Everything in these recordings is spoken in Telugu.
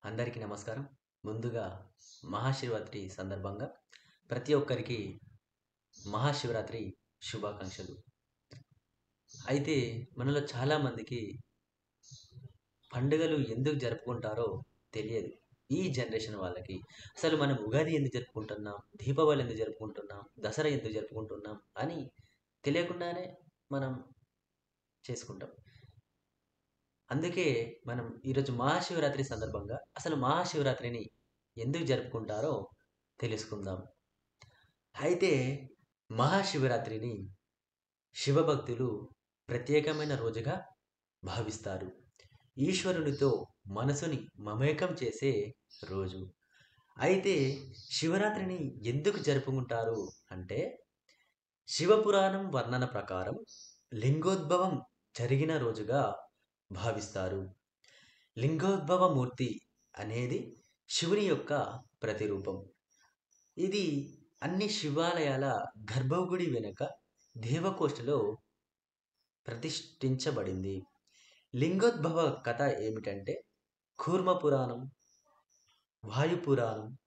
అందరికీ నమస్కారం. ముందుగా మహాశివరాత్రి సందర్భంగా ప్రతి ఒక్కరికి మహాశివరాత్రి శుభాకాంక్షలు. అయితే మనలో చాలామందికి పండుగలు ఎందుకు జరుపుకుంటారో తెలియదు. ఈ జనరేషన్ వాళ్ళకి. అసలు మనం ఉగాది ఎందుకు జరుపుకుంటున్నాం? దీపావళి ఎందుకు జరుపుకుంటున్నాం? దసరా ఎందుకు జరుపుకుంటున్నాం? అని తెలియకుండానే మనం చేసుకుంటాం. అందుకే మనం ఈరోజు మహాశివరాత్రి సందర్భంగా అసలు మహాశివరాత్రిని ఎందుకు జరుపుకుంటారో తెలుసుకుందాం. అయితే మహాశివరాత్రిని శివభక్తులు ప్రత్యేకమైన రోజుగా భావిస్తారు. ఈశ్వరునితో మనసుని మమేకం చేసే రోజు. అయితే శివరాత్రిని ఎందుకు జరుపుకుంటారు అంటే శివపురాణం వర్ణన ప్రకారం లింగోద్భవం జరిగిన రోజుగా భావిస్తారు. లింగోద్భవ మూర్తి అనేది శివుని యొక్క ప్రతిరూపం. ఇది అన్ని శివాలయాల గర్భగుడి వెనుక దేవకోష్టలో ప్రతిష్ఠించబడింది. లింగోద్భవ కథ ఏమిటంటే కూర్మ పురాణం, వాయు పురాణం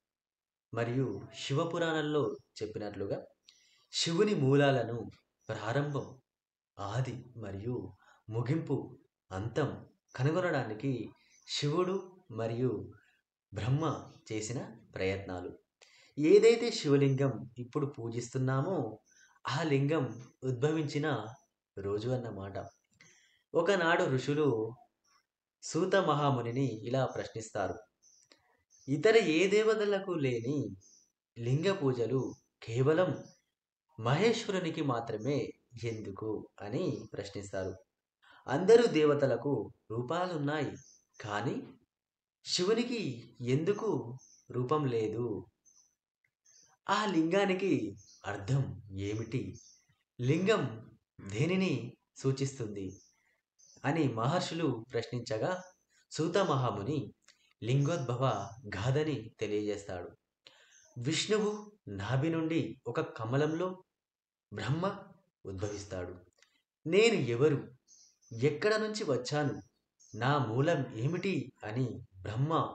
మరియు శివపురాణంలో చెప్పినట్లుగా శివుని మూలాలను ప్రారంభం, ఆది మరియు ముగింపు, అంతం కనుగొనడానికి శివుడు మరియు బ్రహ్మ చేసిన ప్రయత్నాలు. ఏదైతే శివలింగం ఇప్పుడు పూజిస్తున్నామో ఆ లింగం ఉద్భవించిన రోజు అన్నమాట. ఒకనాడు ఋషులు సూత మహామునిని ఇలా ప్రశ్నిస్తారు. ఇతర ఏ దేవతలకు లేని లింగ పూజలు కేవలం మహేశ్వరునికి మాత్రమే ఎందుకు అని ప్రశ్నిస్తారు. అందరూ దేవతలకు రూపాలున్నాయి, కానీ శివునికి ఎందుకు రూపం లేదు? ఆ లింగానికి అర్థం ఏమిటి? లింగం దేనిని సూచిస్తుంది అని మహర్షులు ప్రశ్నించగా సూత మహాముని లింగోద్భవ గాథని తెలియజేస్తాడు. విష్ణువు నాభి నుండి ఒక కమలంలో బ్రహ్మ ఉద్భవిస్తాడు. నేను ఎవరు? ఎక్కడ నుంచి వచ్చాను? నా మూలం ఏమిటి అని బ్రహ్మ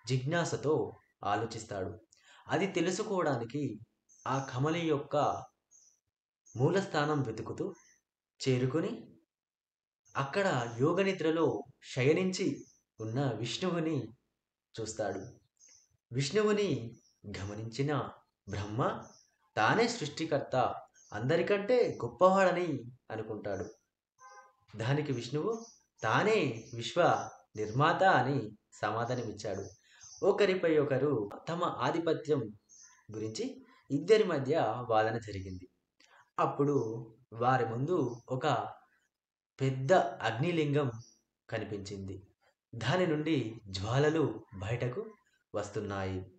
జిజ్ఞాసతో ఆలోచిస్తాడు. అది తెలుసుకోవడానికి ఆ కమలి యొక్క మూలస్థానం వెతుకుతూ చేరుకొని అక్కడ యోగనిద్రలో శయనించి ఉన్న విష్ణువుని చూస్తాడు. విష్ణువుని గమనించిన బ్రహ్మ తానే సృష్టికర్త, అందరికంటే గొప్పవాడని అనుకుంటాడు. దానికి విష్ణువు తానే విశ్వ నిర్మాత అని సమాధానమిచ్చాడు. ఒకరిపై ఒకరు తమ ఆధిపత్యం గురించి ఇద్దరి మధ్య వాదన జరిగింది. అప్పుడు వారి ముందు ఒక పెద్ద అగ్నిలింగం కనిపించింది. దాని నుండి జ్వాలలు బయటకు వస్తున్నాయి.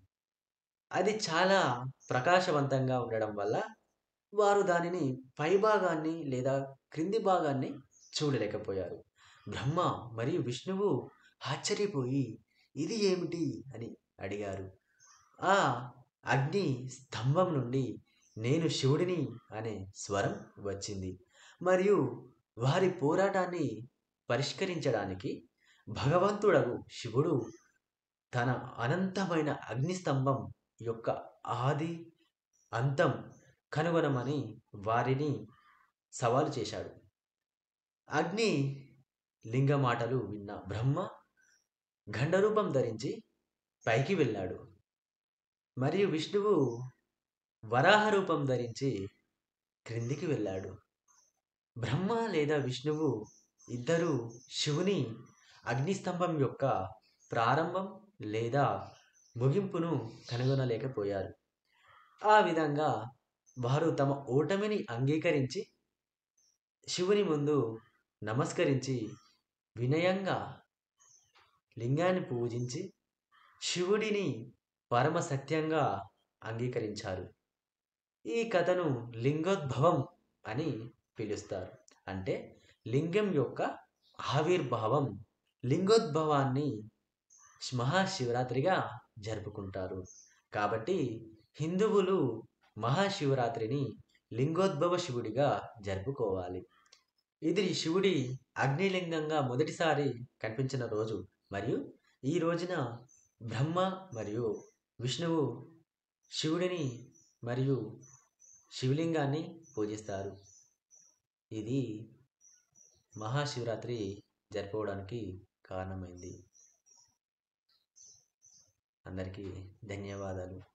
అది చాలా ప్రకాశవంతంగా ఉండడం వల్ల వారు దానిని పైభాగాన్ని లేదా క్రింది భాగాన్ని చూడలేకపోయారు. బ్రహ్మ మరియు విష్ణువు ఆశ్చర్యపోయి ఇది ఏమిటి అని అడిగారు. ఆ అగ్ని స్తంభం నుండి నేను శివుడిని అనే స్వరం వచ్చింది. మరియు వారి పోరాటాన్ని పరిష్కరించడానికి భగవంతుడగు శివుడు తన అనంతమైన అగ్నిస్తంభం యొక్క ఆది అంతం కనుగొనమని వారిని సవాలు చేశాడు. అగ్ని లింగ మాటలు విన్న బ్రహ్మ గండరూపం ధరించి పైకి వెళ్ళాడు. మరియు విష్ణువు వరాహ రూపం ధరించి క్రిందికి వెళ్ళాడు. బ్రహ్మ లేదా విష్ణువు ఇద్దరు శివుని అగ్నిస్తంభం యొక్క ప్రారంభం లేదా ముగింపును కనుగొనలేకపోయారు. ఆ విధంగా వారు తమ ఓటమిని అంగీకరించి శివుని ముందు నమస్కరించి వినయంగా లింగాన్ని పూజించి శివుడిని పరమ సత్యంగా అంగీకరించారు. ఈ కథను లింగోద్భవం అని పిలుస్తారు. అంటే లింగం యొక్క ఆవిర్భావం. లింగోద్భవాన్ని మహాశివరాత్రిగా జరుపుకుంటారు. కాబట్టి హిందువులు మహాశివరాత్రిని లింగోద్భవ శివుడిగా జరుపుకోవాలి. ఇది శివుడి అగ్నిలింగంగా మొదటిసారి కనిపించిన రోజు మరియు ఈ రోజున బ్రహ్మ మరియు విష్ణువు శివుడిని మరియు శివలింగాన్ని పూజిస్తారు. ఇది మహాశివరాత్రి జరుపుకోవడానికి కారణమైంది. అందరికీ ధన్యవాదాలు.